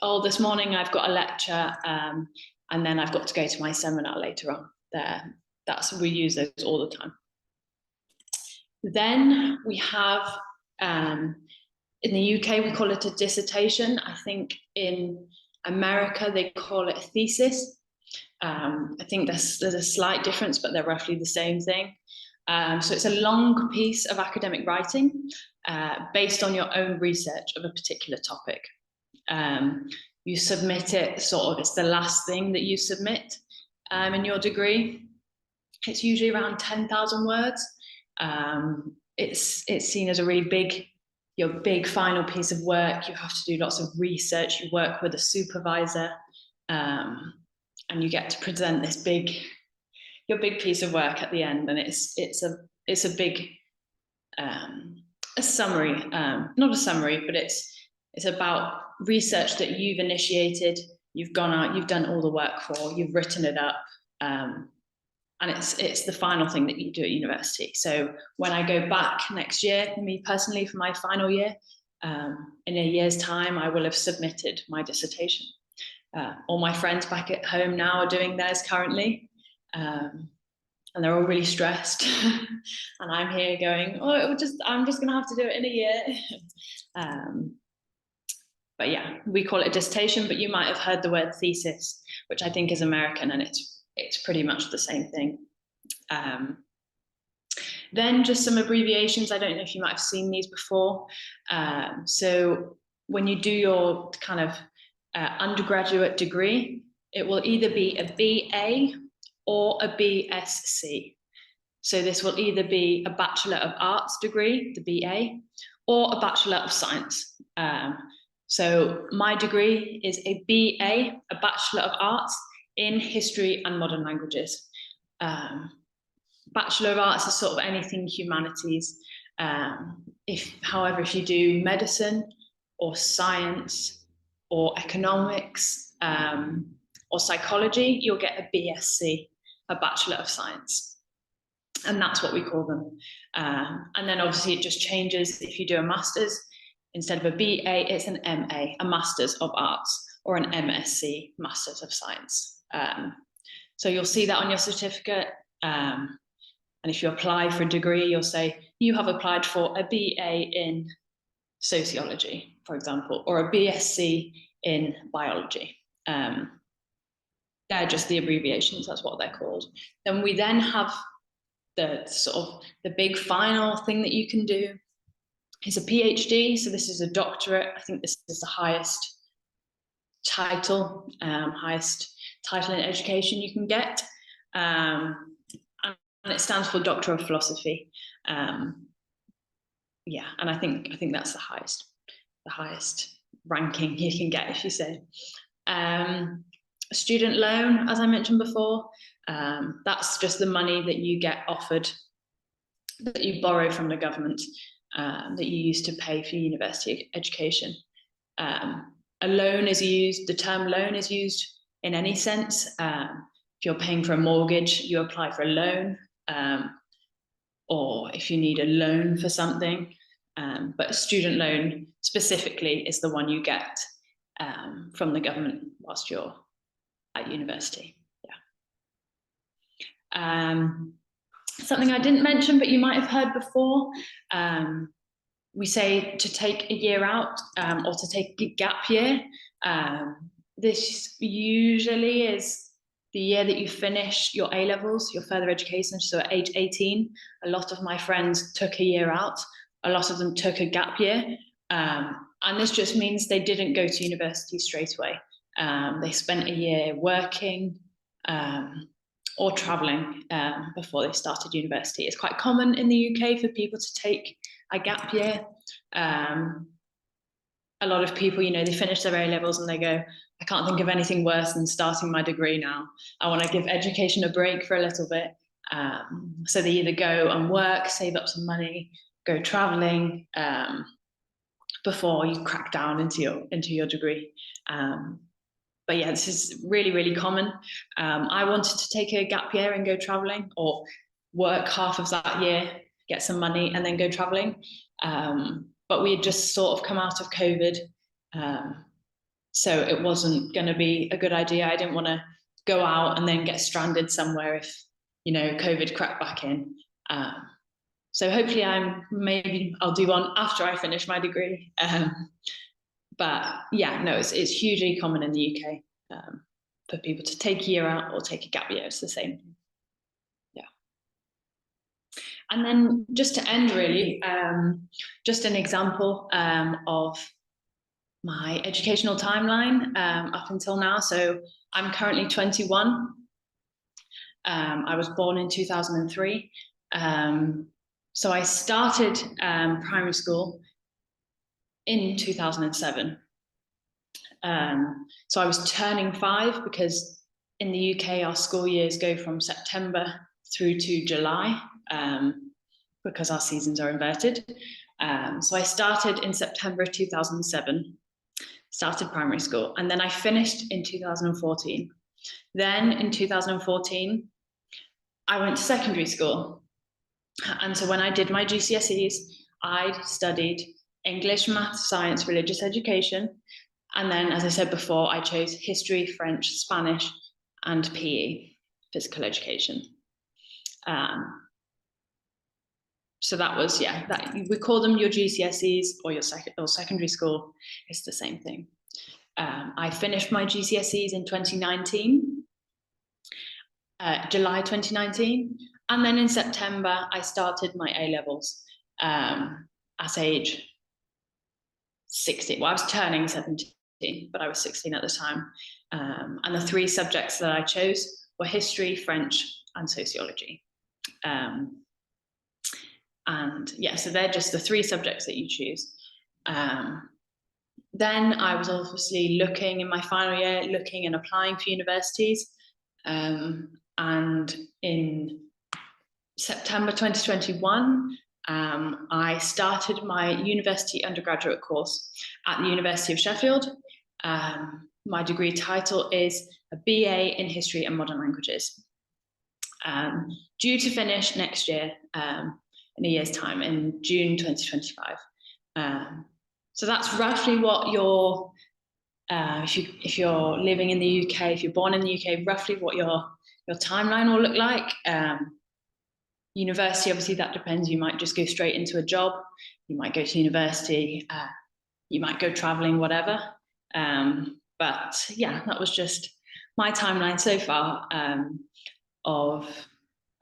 oh, this morning I've got a lecture, and then I've got to go to my seminar later on. We use those all the time. Then we have, in the UK, we call it a dissertation. I think in America, they call it a thesis. I think there's a slight difference, but they're roughly the same thing. So it's a long piece of academic writing based on your own research of a particular topic. You submit it it's the last thing that you submit in your degree. It's usually around 10,000 words. It's seen as a really big final piece of work. You have to do lots of research. You work with a supervisor, and you get to present this your big piece of work at the end. And it's a big a summary, not a summary, but it's about research that you've initiated. You've gone out, you've done all the work for, you've written it up, and it's the final thing that you do at university. So when I go back next year, me personally, for my final year, in a year's time, I will have submitted my dissertation. All my friends back at home now are doing theirs currently, and they're all really stressed. And I'm here going, oh, I'm just gonna have to do it in a year. But yeah, we call it a dissertation, but you might have heard the word thesis, which I think is American, and it's pretty much the same thing. Then just some abbreviations. I don't know if you might have seen these before. So when you do your kind of undergraduate degree, it will either be a BA or a BSc. So this will either be a Bachelor of Arts degree, the BA, or a Bachelor of Science. So my degree is a BA, a Bachelor of Arts in History and Modern Languages. Bachelor of Arts is sort of anything humanities. However, if you do medicine or science or economics or psychology, you'll get a BSc, a Bachelor of Science. And that's what we call them. And then obviously it just changes if you do a master's. Instead of a BA, it's an MA, a Masters of Arts, or an MSc, Masters of Science. So you'll see that on your certificate. And if you apply for a degree, you'll say, you have applied for a BA in sociology, for example, or a BSc in biology. They're just the abbreviations, that's what they're called. Then we then have the sort of the big final thing that you can do is a PhD. So this is a doctorate. I think this is the highest title in education you can get. And it stands for Doctor of Philosophy. Yeah, and I think that's the highest ranking you can get, if you say. A student loan, as I mentioned before, that's just the money that you get offered, that you borrow from the government, that you use to pay for university education. A loan is used, the term loan is used in any sense. If you're paying for a mortgage, you apply for a loan, or if you need a loan for something. But a student loan specifically is the one you get from the government whilst you're at university. Yeah. Something I didn't mention, but you might have heard before, we say to take a year out or to take a gap year. This usually is the year that you finish your A-levels, your further education. So at age 18, a lot of my friends took a year out. A lot of them took a gap year. And this just means they didn't go to university straight away. They spent a year working, or traveling before they started university. It's quite common in the UK for people to take a gap year. A lot of people, they finish their A-levels and they go, I can't think of anything worse than starting my degree now. I want to give education a break for a little bit. So they either go and work, save up some money, go traveling before you crack down into your degree. But yeah, this is really, really common. I wanted to take a gap year and go traveling, or work half of that year, get some money and then go traveling. But we had just sort of come out of COVID. So it wasn't going to be a good idea. I didn't want to go out and then get stranded somewhere if, COVID crept back in. So hopefully maybe I'll do one after I finish my degree. But yeah, no, it's hugely common in the UK for people to take a year out or take a gap year. It's the same thing. Yeah. And then just to end really, just an example of my educational timeline up until now. So I'm currently 21. I was born in 2003. So I started primary school in 2007. So I was turning 5 because in the UK our school years go from September through to July because our seasons are inverted. So I started in September 2007, started primary school, and then I finished in 2014. Then in 2014, I went to secondary school. And so when I did my GCSEs, I studied English, math, science, religious education. And then, as I said before, I chose history, French, Spanish, and PE, physical education. So that was, yeah, we call them your GCSEs or your secondary school. It's the same thing. I finished my GCSEs in 2019, July 2019. And then in September, I started my A-levels at age 16. Well, I was turning 17, but I was 16 at the time. And the 3 subjects that I chose were history, French, and sociology. And yeah, so they're just the 3 subjects that you choose. Then I was obviously looking in my final year, looking and applying for universities. And in September 2021, I started my university undergraduate course at the University of Sheffield. My degree title is a BA in History and Modern Languages. Due to finish next year, in a year's time, in June 2025. So that's roughly what your, if you're living in the UK, if you're born in the UK, roughly what your timeline will look like. University, obviously that depends. You might just go straight into a job. You might go to university. You might go traveling, whatever. But yeah, that was just my timeline so far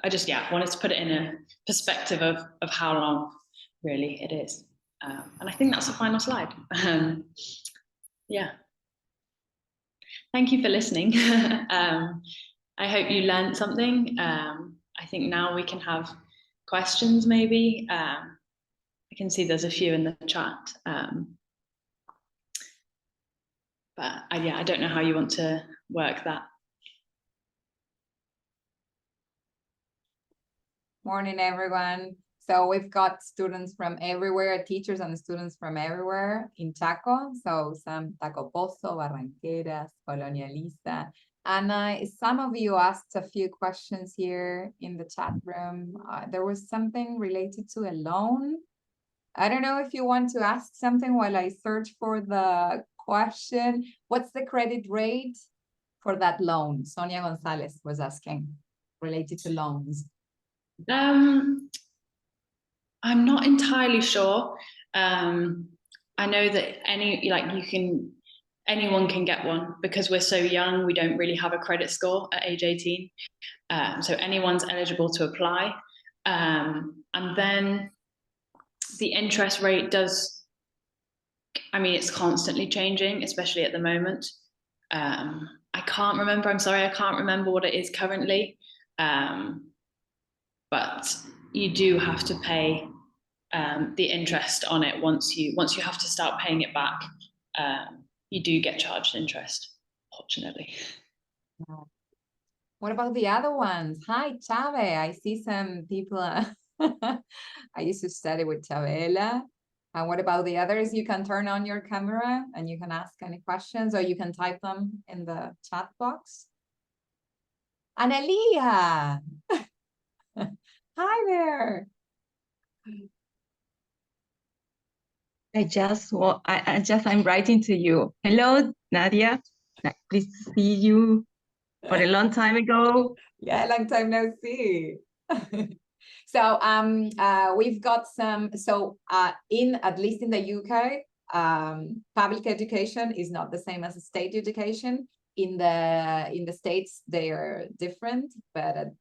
I just, wanted to put it in a perspective of how long really it is. And I think that's the final slide. Yeah. Thank you for listening. I hope you learned something. I think now we can have questions maybe. I can see there's a few in the chat. But I don't know how you want to work that. Morning, everyone. So we've got students from everywhere, teachers and students from everywhere in Chaco. So some Taco Pozo, Barranqueras, Colonia Lisa. And some of you asked a few questions here in the chat room. There was something related to a loan. I don't know if you want to ask something while I search for the question. What's the credit rate for that loan? Sonia Gonzalez was asking, related to loans. I'm not entirely sure. I know that anyone can get one because we're so young. We don't really have a credit score at age 18. So anyone's eligible to apply. And then the interest rate does, it's constantly changing, especially at the moment. I can't remember, I'm sorry, I can't remember what it is currently. But you do have to pay the interest on it once you have to start paying it back. You do get charged interest, fortunately. What about the other ones? Hi, Chave. I see some people. I used to study with Chavela. And what about the others? You can turn on your camera and you can ask any questions, or you can type them in the chat box. Analia. Hi there. I'm writing to you. Hello, Nadia. Pleased to see you for a long time ago. Yeah, long time no see. So we've got some, at least in the UK, public education is not the same as state education. In the States, they are different, but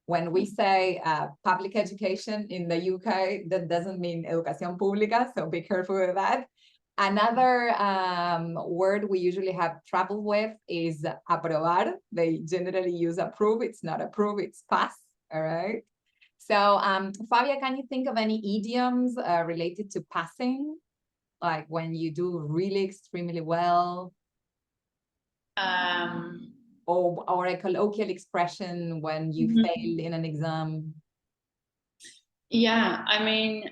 when we say public education in the UK, that doesn't mean educación pública, so be careful with that. Another word we usually have trouble with is aprobar. They generally use approve. It's not approve, it's pass, all right? So, Fabia, can you think of any idioms related to passing? Like when you do really extremely well? Or a colloquial expression when you fail in an exam? Yeah, I mean,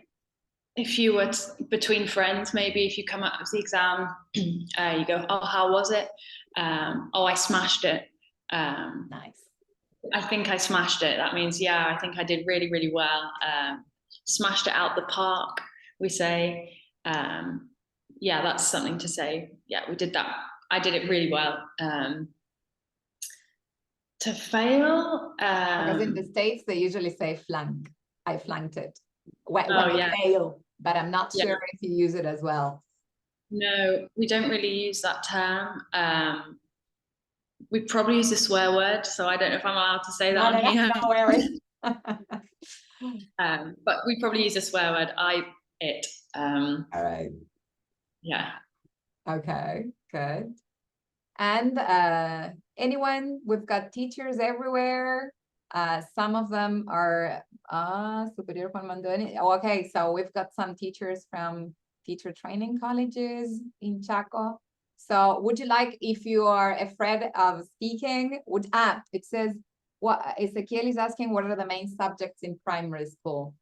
if you were between friends, maybe if you come out of the exam, you go, oh, how was it? Oh, I smashed it. Nice. I think I smashed it. That means, yeah, I think I did really, really well. Smashed it out the park, we say. Yeah, that's something to say. Yeah, we did that. I did it really well. To fail, because in the States they usually say flunk. I flunked it when yeah. I fail, but I'm not Yeah. sure if you use it as well. No, we don't really use that term. We probably use a swear word, so I don't know if I'm allowed to say that on here. Don't worry. But we probably use a swear word. It. All right. Yeah. Okay, good. And anyone, we've got teachers everywhere. Some of them are Superior Juan Mandoni. Okay, so we've got some teachers from teacher training colleges in Chaco. So would you like, if you are afraid of speaking, it says, what Ezequiel is asking, what are the main subjects in primary school?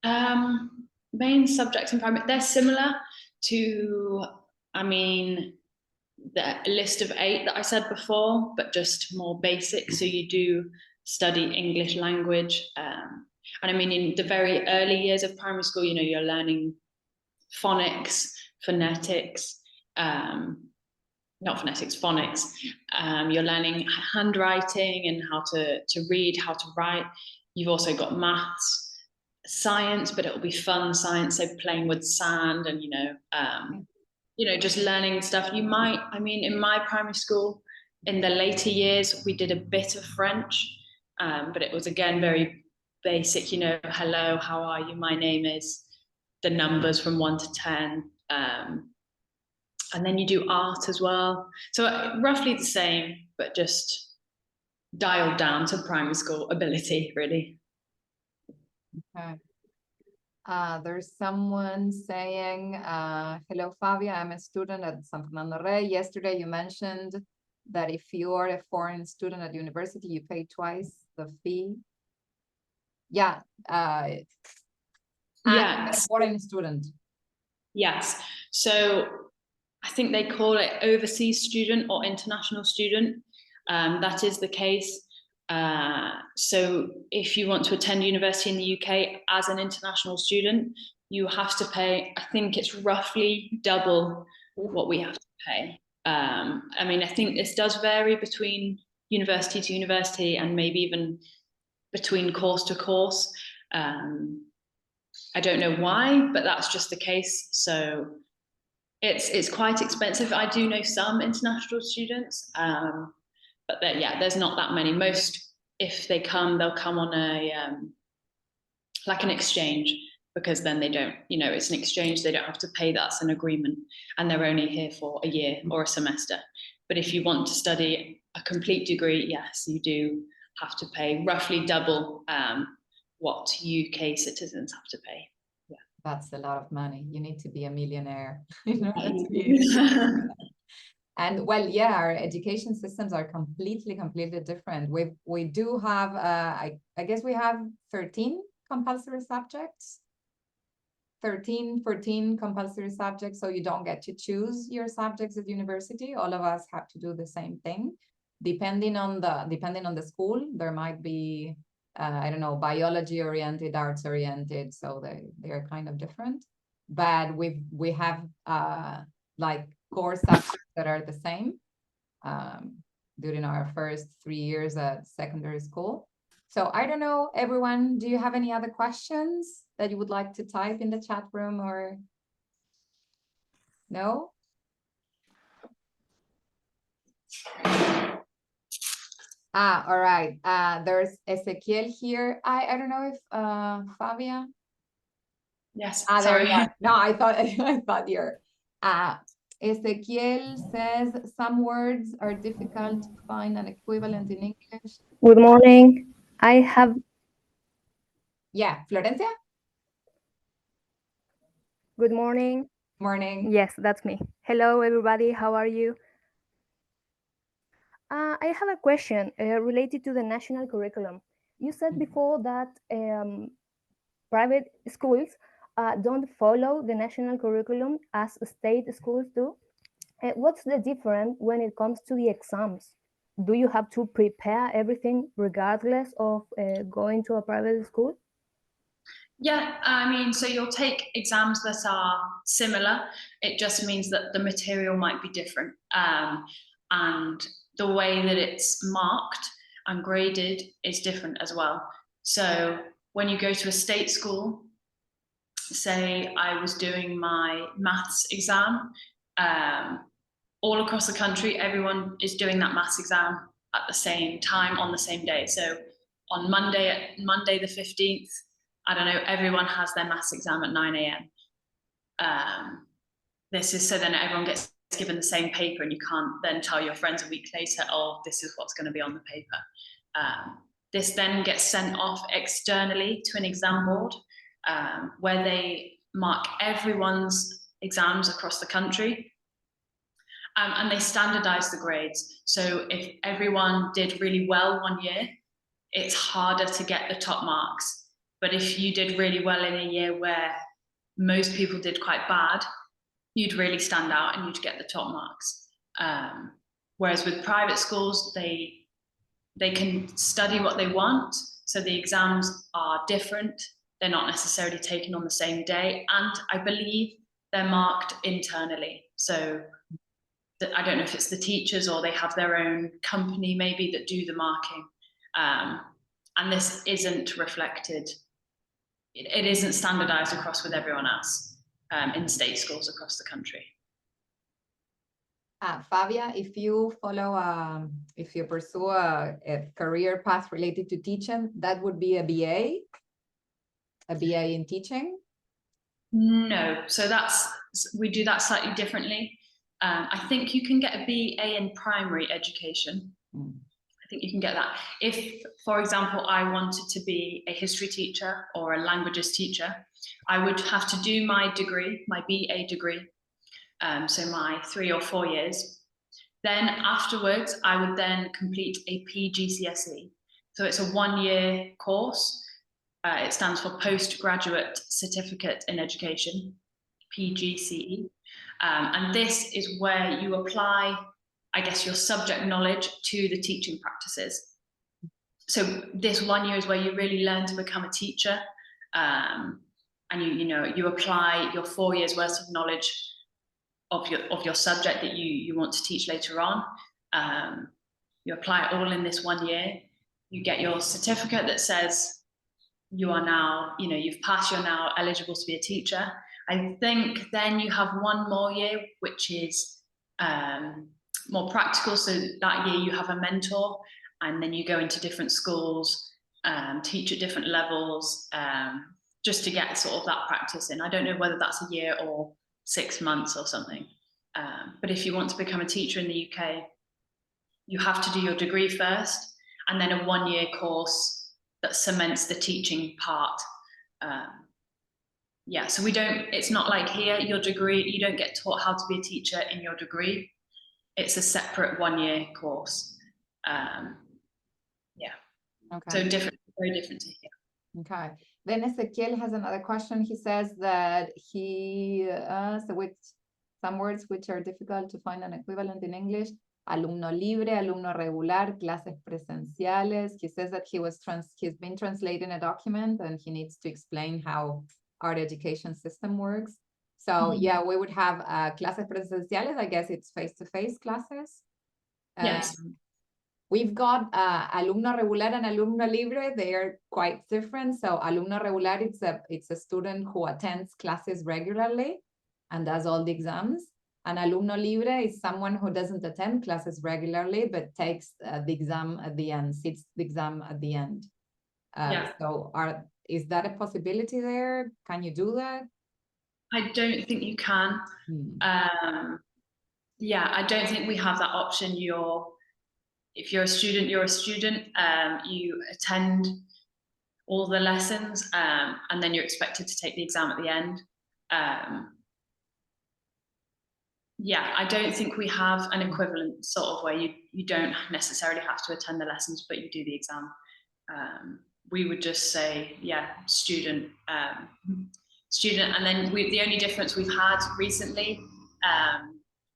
Main subjects in primary, they're similar to, I mean, the list of 8 that I said before, but just more basic. So you do study English language. And I mean, in the very early years of primary school, you know, you're learning phonics, phonetics, not phonetics, phonics. You're learning handwriting and how to read, how to write. You've also got maths, science, but it'll be fun science, so playing with sand and, just learning stuff. You might, I mean, in my primary school, in the later years, we did a bit of French, but it was, again, very basic, hello, how are you? My name is, the numbers from 1 to 10. And then you do art as well. So roughly the same, but just dialed down to primary school ability, really. Okay. There's someone saying, hello, Fabia, I'm a student at San Fernando Rey. Yesterday you mentioned that if you are a foreign student at university, you pay twice the fee. Yeah. Yeah. A foreign student. Yes. So I think they call it overseas student or international student. That is the case. So if you want to attend university in the UK as an international student, you have to pay, I think it's roughly double what we have to pay. I mean, I think this does vary between university to university and maybe even between course to course. I don't know why, but that's just the case. So it's quite expensive. I do know some international students, but there's not that many. Most, if they come, they'll come on a like an exchange, because then they don't, it's an exchange, they don't have to pay, that's an agreement, and they're only here for a year or a semester. But if you want to study a complete degree, yes, you do have to pay roughly double what UK citizens have to pay. Yeah. That's a lot of money. You need to be a millionaire. And well, yeah, our education systems are completely different. We do have, I guess we have 13 compulsory subjects, 14 compulsory subjects. So you don't get to choose your subjects at university. All of us have to do the same thing. Depending on the school, there might be, I don't know, biology oriented, arts oriented. So they are kind of different, but we have like core subjects that are the same during our first 3 years at secondary school. So I don't know, everyone, do you have any other questions that you would like to type in the chat room, or no? All right. There's Ezequiel here. I don't know if Fabia. Yes. There Sorry. you are. No, I thought you're. Ezequiel says some words are difficult to find an equivalent in English. Good morning. I have Yeah, Florencia? Good morning. Morning. Yes, that's me. Hello, everybody. How are you? I have a question related to the national curriculum. You said before that private schools don't follow the national curriculum as state schools do. What's the difference when it comes to the exams? Do you have to prepare everything regardless of going to a private school? Yeah, I mean, so you'll take exams that are similar. It just means that the material might be different. And the way that it's marked and graded is different as well. So when you go to a state school, say I was doing my maths exam, all across the country, everyone is doing that maths exam at the same time on the same day. So on Monday the 15th, I don't know, everyone has their maths exam at 9 a.m. This is so then everyone gets given the same paper, and you can't then tell your friends a week later, oh, this is what's going to be on the paper. This then gets sent off externally to an exam board where they mark everyone's exams across the country. And they standardize the grades. So if everyone did really well one year, it's harder to get the top marks. But if you did really well in a year where most people did quite bad, you'd really stand out and you'd get the top marks. Whereas with private schools, they can study what they want. So the exams are different. They're not necessarily taken on the same day. And I believe they're marked internally. So I don't know if it's the teachers or they have their own company maybe that do the marking. And this isn't reflected. It isn't standardized across with everyone else in state schools across the country. Fabia, if you follow, if you pursue a career path related to teaching, that would be a BA in teaching? No, so we do that slightly differently. I think you can get a BA in primary education. I think you can get that. If, for example, I wanted to be a history teacher or a languages teacher, I would have to do my degree, my BA degree, so my 3 or 4 years. Then afterwards, I would then complete a PGCSE. So it's a 1-year course. It stands for Postgraduate Certificate in Education, PGCE. And this is where you apply, I guess, your subject knowledge to the teaching practices. So this 1 year is where you really learn to become a teacher, and you apply your 4 years worth of knowledge of your subject that you want to teach later on. You apply it all in this 1 year. You get your certificate that says you are now, you've passed, you're now eligible to be a teacher. I think then you have 1 more year, which is more practical. So that year you have a mentor, and then you go into different schools, teach at different levels, just to get sort of that practice in. I don't know whether that's a year or 6 months or something. But if you want to become a teacher in the UK, you have to do your degree first, and then a 1-year course that cements the teaching part. Yeah, so it's not like here, your degree, you don't get taught how to be a teacher in your degree. It's a separate 1-year course. Yeah, okay. So different, very different to here. Okay, then Ezequiel has another question. He says that with some words which are difficult to find an equivalent in English: alumno libre, alumno regular, clases presenciales. He says that he's been translating a document and he needs to explain how our education system works. So yeah, we would have clases presenciales. I guess it's face-to-face classes. Yes. We've got alumno regular and alumno libre. They are quite different. So alumno regular, it's a student who attends classes regularly and does all the exams. And alumno libre is someone who doesn't attend classes regularly, but takes the exam at the end, sits the exam at the end. So is that a possibility there? Can you do that? I don't think you can. Yeah, I don't think we have that option. If you're a student, you're a student. You attend all the lessons, and then you're expected to take the exam at the end. Yeah, I don't think we have an equivalent sort of where you don't necessarily have to attend the lessons, but you do the exam. We would just say, yeah, student, and then the only difference we've had recently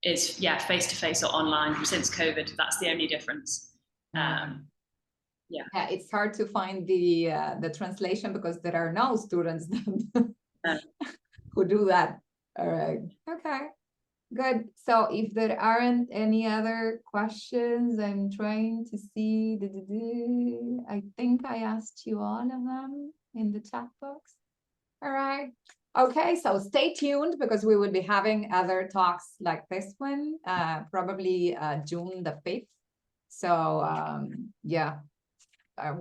is, yeah, face-to-face or online since COVID. That's the only difference. Yeah, it's hard to find the translation because there are no students who do that. All right, okay. Good. So if there aren't any other questions, I'm trying to see. I think I asked you all of them in the chat box. All right. Okay, so stay tuned because we will be having other talks like this one, probably June the 5th. So yeah,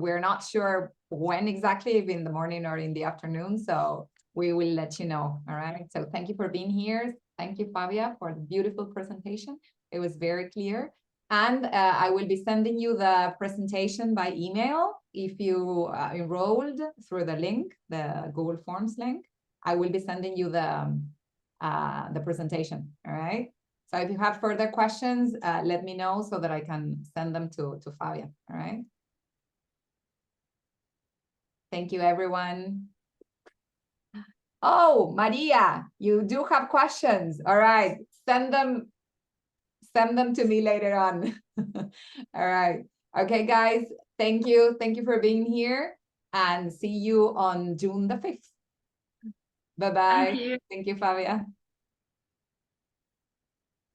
we're not sure when exactly, if in the morning or in the afternoon. So we will let you know. All right. So thank you for being here. Thank you, Fabia, for the beautiful presentation. It was very clear. And I will be sending you the presentation by email. If you enrolled through the link, the Google Forms link, I will be sending you the presentation, all right? So if you have further questions, let me know so that I can send them to Fabia, all right? Thank you, everyone. Oh, Maria, you do have questions. All right, send them to me later on. All right. Okay, guys, thank you. Thank you for being here and see you on June the 5th. Bye-bye. Thank you. Thank you, Fabia.